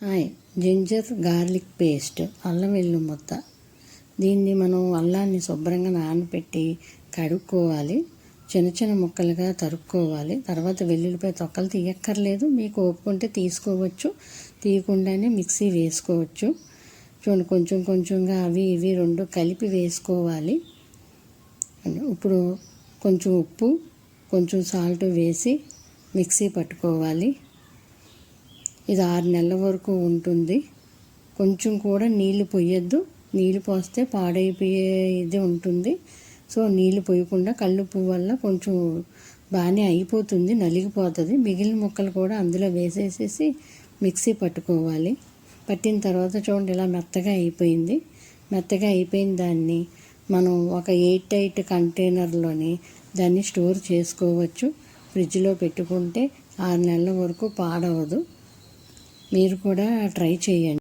Hi, ginger garlic paste, అల్లం వెల్లుల్లి ముద్ద. దీన్ని మనం అల్లాన్ని శుభ్రంగా నానబెట్టి కడుక్కోవాలి. చిన్న చిన్న ముక్కలుగా తరుక్కోవాలి. తర్వాత వెల్లుల్లిపాయ తొక్కలు తీయక్కర్లేదు, మీకు ఓపుకుంటే తీసుకోవచ్చు, తీయకుండానే మిక్సీ వేసుకోవచ్చు. చూడండి, కొంచెం కొంచెంగా అవి ఇవి రెండు కలిపి వేసుకోవాలి. ఇప్పుడు కొంచెం ఉప్పు, కొంచెం సాల్ట్ వేసి మిక్సీ పట్టుకోవాలి. ఇది 6 నెలల వరకు ఉంటుంది. కొంచెం కూడా నీళ్ళు పోయొద్దు, నీళ్ళు పోస్తే పాడైపోయే ఇది ఉంటుంది. సో నీళ్ళు పోయకుండా కల్లుప్పు వల్ల కొంచెం బాగానే అయిపోతుంది, నలిగిపోతుంది. మిగిలిన ముక్కలు కూడా అందులో వేసేసేసి మిక్సీ పట్టుకోవాలి. పట్టిన తర్వాత చూడండి, ఇలా మెత్తగా అయిపోయింది. మెత్తగా అయిపోయిన దాన్ని మనం ఒక ఎయిర్ టైట్ కంటైనర్లోని దాన్ని స్టోర్ చేసుకోవచ్చు. ఫ్రిడ్జ్లో పెట్టుకుంటే 6 నెలల వరకు పాడవదు. మీరు కూడా ట్రై చేయండి.